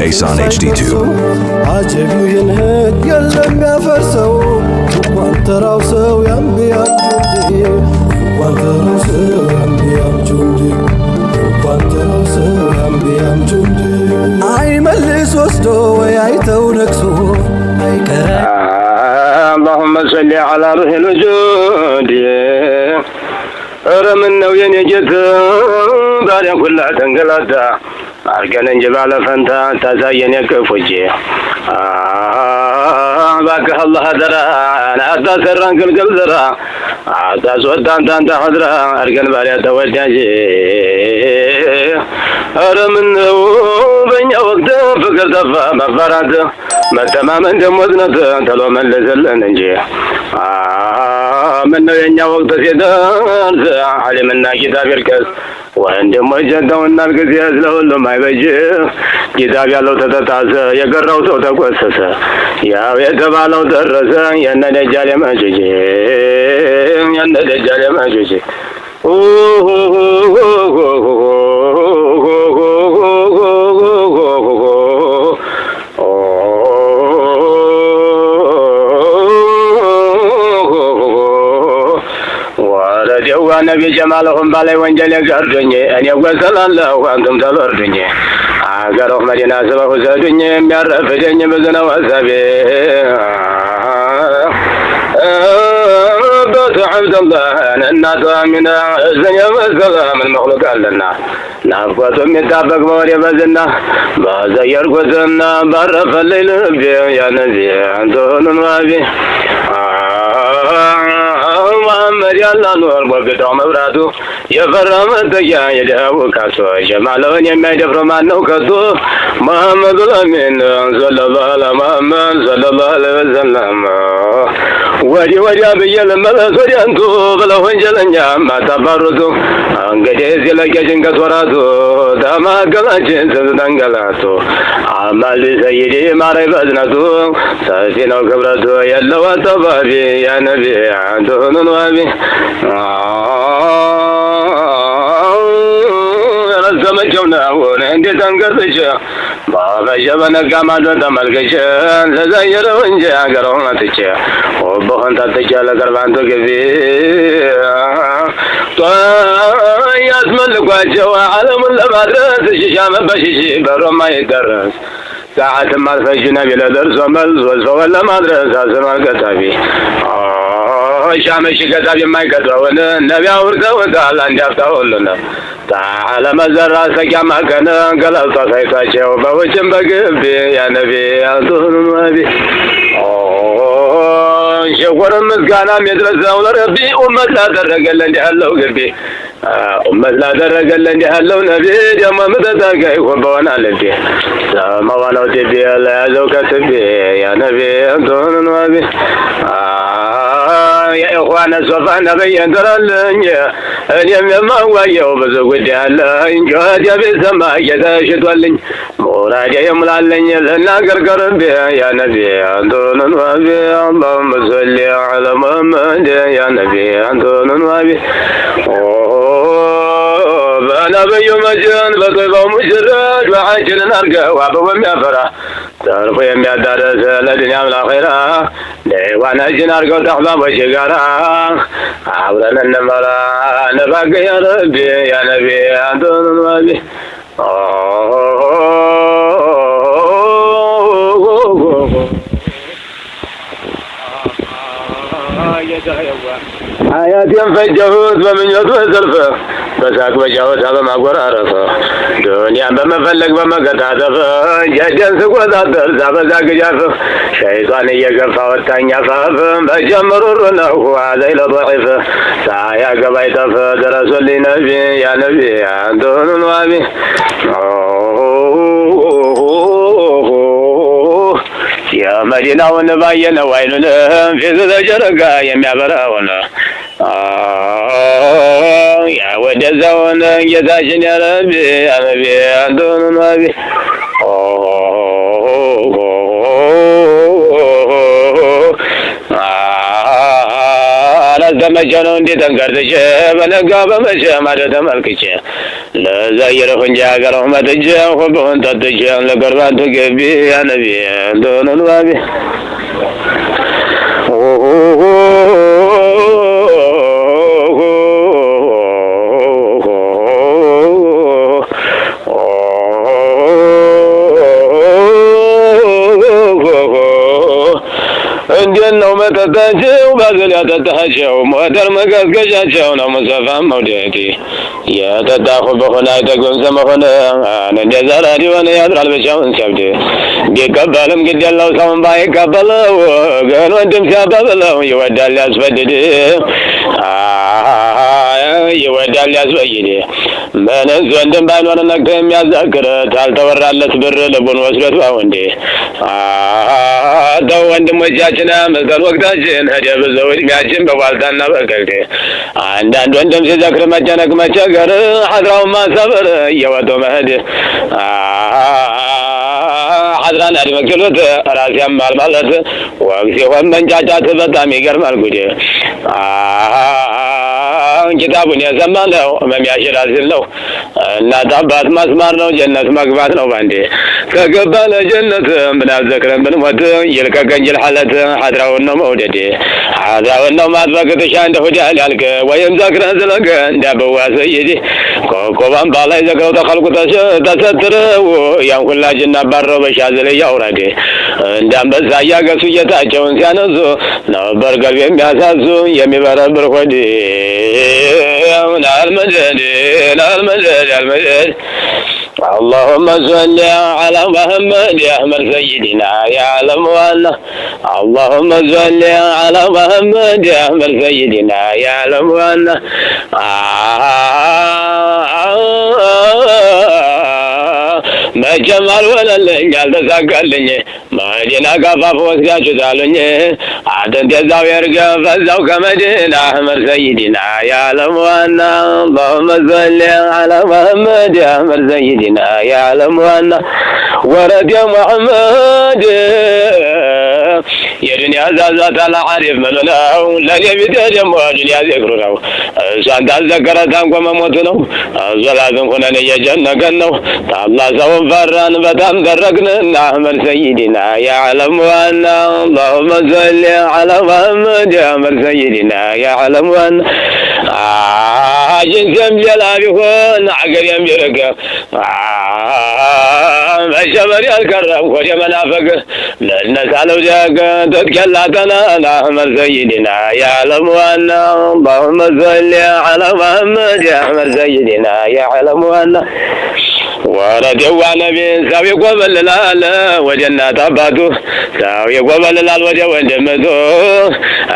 Asan HD2 اللهم صل على روح الوجود رمنا وينجت باري كلها تنقلتا أركان جبال فانتا تزاين يكفوجي باك الله درا أنا أتسرن كل درا أتسودان تانتا حضرا أركان باري توجهي رمنا بين وقت فكر دفا مفرد ما تماما دموزنة تلو من لزل ننجي من ينجا وقت سيدان علمنا كتاب الكس وعندما جدونا الكسياس له ما يبجي كتاب يالو تتتاس يقرأو صوتا قوسس يا ويتبع لو ترس ينا دجال ما جوجي ينا دجال ما جوجي نبي جمالهم بالي وانجل يقردني أن يوصل الله وأنتم تلردني أقرأ مدينة سبه زادني يرفدني بزنا وسبي بس عبد الله الناس من الزنيا والسلام المخلوق لنا نفقة من تابق موري بزنا بزير قزنا برف الليل يا نبي أنتون وابي محمد يالله نور بقطع مبراتو يفرمت يا يدعو كاسو جمالون يما يدفر مانو كاسو محمد الأمين صلى الله على محمد صلى الله عليه وسلم ودي بيال ملس ودي أنتو بلا وانجلنيا ما تبرزو انجديز لك جنك سوراتو داما قلاشين سدنقلاتو عمال سيدي ماري بزناتو ساسينو كبراتو يلا وطبابي يا نبي عندون وابي رسم جونا عندي تنقرش بابا جبنا كمادو تملكش لزاير ونجا قرونا تجا وبخن تتجا لقربان تكفي يسمى لكواجه وعالم اللمدرس ششام بشيشي برو ما يدرس ساعة ما الفجنا بلا درس وملز وزفو اللمدرس أسمى الكتابي شامش كتابي ما يكتبون النبي أورده وتعالى انجابته لنا تعالى مزرعة سكما كان قلت صيفة وبوجم بقبي يا نبي أنتون وابي شكرا مسكانا مدرسة ولربي أمت لا ترق اللي حلو قلبي أمت لا ترق اللي حلو نبي جمع مدتك يخبونا لبي سما ولو تبي لا زوك تبي يا نبي أنتون وابي يا إخوان الصفا نبي أنترلن اليوم ما هو يوم بزوج الله إن جاد يبي السماء يتشد ولن مراجع يملالن لنا قرقر يا نبي أنتون وابي اللهم صل على محمد يا نبي أنتون وابي نبي مجن بطيبه مجرد وعاجل نرقى وابو يفرح تعرف يا دارس لدنيا والآخرة وانا جنارقى تحضن وشقرا عبرنا النمرة نبقى يا ربي يا نبي أنتون وابي حياتي انفجهوت ومن يطوى زلفه بساك بجهوت هذا ما قرى عرفه دنيا بما فلق بما قطع دفه جاجن سقوة دادر زابزاك جافه شيطاني يقفى والتانيا فافه بجمرر له هذا إلى ضعفه سايا قبيته درسوا لي نبي يا نبي عندون وابي يا مدينة ونبين وين لهم في ذا جرقا يميابراون يا ودزون يزاشن يا ربي يا نبي عندون وابي رزم ፊታቸው ነው እንዴ ተንቀርጥቼ በነጋ በመሸ ማደ ተመልክቼ ለዘይረሁ እንጂ ሀገረው መጥቼ ሁብሁን ጠጥቼ ለቀርባን ተገቢ ያነቢ እንደሆነ ባቢ እንዴት ነው መጠጣቸው ባዘል ያጠጣቸው ሞተር መቀዝቀዣቸው ነው ሙሰፋም መውደቴ የጠጣሁ በሆነ አይጠግብም ሰመሆነ እንደ ዘራድ የሆነ ያድራል ብቻውን ሲያብድ ቢቀበልም ግድ የለው ሰውን ባይቀበለው ግን ወንድም ሲያባብለው ይወዳል ያስፈድድ ይወዳል ያስበይድ ምንስ ወንድም ባይኖር ነግቶ የሚያዛክር ታልተወራለት ብር ልቡን ወስዶት ባወንዴ ተው ወንድሞቻችን መዘን ወቅታችን ሄደ ብዙ ዕድሜያችን በዋልታና በቀልድ አንዳንድ ወንድም ሲዘክር መጨነቅ መቸገር ሐድራውን ማሰበር እየወጡ መሄድ ሐድራን አድመክሎት ራስ ያማል ማለት ወግ ሲሆን መንጫጫት በጣም ይገርማል ጉድ ኪታቡን የሰማነው መሚያሽራ ሲል ነው እናት አባት ማስማር ነው ጀነት መግባት ነው ባንዴ ከገባ ለጀነት ምን አዘክረን ብንሞት ይልቀቀኝ ይልሐለት ሐድራውን ነው መውደድ ሐድራውን ነው ማጥበቅ ትሻ እንደሁዳል ያልክ ወይም ዘክረን ስለገ እንዳበዋ ሰይዲ ኮኮባን ባላይ ዘክረው ተኸልቁ ተሰትረው ያን ሁላችን አባረው በሻዘለ ያውራዴ እንዳንበዛ እያገሱ ጌታቸውን ሲያነሱ ነበር ቀልብ የሚያሳሱ የሚበረብር ሆድ المدد المدد اللهم صل على محمد يا أحمد سيدنا يعلم والله اللهم صل على محمد يا أحمد سيدنا يعلم والله መጀመር ወለልኝ ያልተሳካልኝ መዲና ገፋፍ ወስዳችሁታሉኝ አጥንት የዛው የርገ ፈዛው ከመዲና አህመድ ሰይድና ያለም ዋና اللهم صل على محمد يا أحمد سيدنا يعلم ዋና ወረድ ያ ሙሐመድ የዱንያ ዛዛታ ለዓሪፍ ምን ነው ለኔ ቢጤ ደግሞ ዱንያ ዚክሩ ነው እሷን ታዘከረ ታንቆ መሞቱ ነው ሶላትን ሆነን እየጀነቀን ነው ታላህ ሰውን ፈራን በጣም ደረግንና አህመድ ሰይድና ያዕለም ዋና اللهم صل على محمد يا أحمد سيدنا يعلم ዋና ጅንስም ጀላ ቢሆን አገር የሚርቅ መሸበር ያልቀረም ወደ መናፈቅ ለነሳለው ደግ تتكلاتنا على أحمد سيدنا يعلم أن اللهم صل على محمد يا أحمد سيدنا يعلم أن ورجوا نبي سوي قبل لا وجنات أباتو سوي قبل لا وجه وجمتو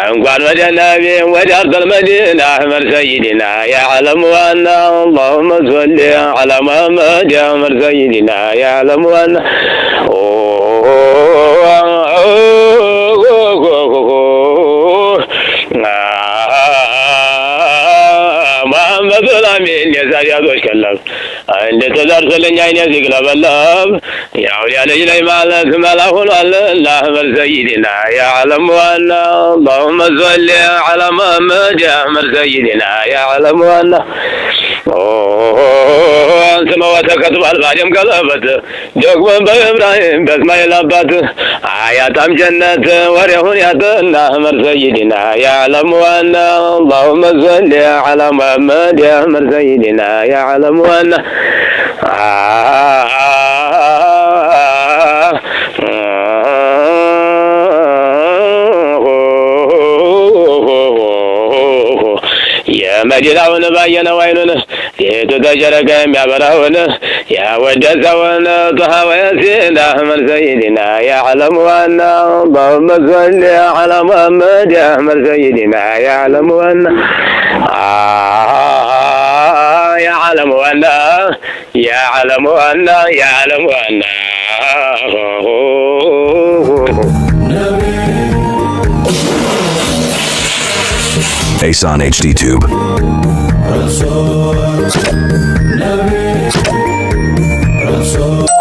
أنقر وجه نبي وجه أرض المدينة أحمد سيدنا يعلم أن اللهم صل على محمد يا أحمد سيدنا يعلم أن محمد الأمين يزال يدوش كلام عند تدرس لنجاين يزيقلب يا ولي لجلي مالك ملاهون الله من سيدنا يعلم أن اللهم صل على محمد يا أحمد سيدنا يعلم أن سماواتك كتب الباجم قلبت جوكبن بإبراهيم بسماء الأبات آياتم جنة وريهون ياتنا أحمد سيدنا يعلم أن اللهم صل على محمد يا أحمد سيدنا يعلم أن መዲናውን ባየነ ወይኑን የቱ ተጀረገ የሚያበራውን ያወደሰውን ጦሃ ያሲን አህመድ ሰይድና ያዕለም ዋና اللهم صل على محمد يا أحمد سيدنا يعلم ዋና يعلم ዋና يعلم ዋና يعلم ዋና Ace on HD Tube. Rasul, Nabi, Rasul.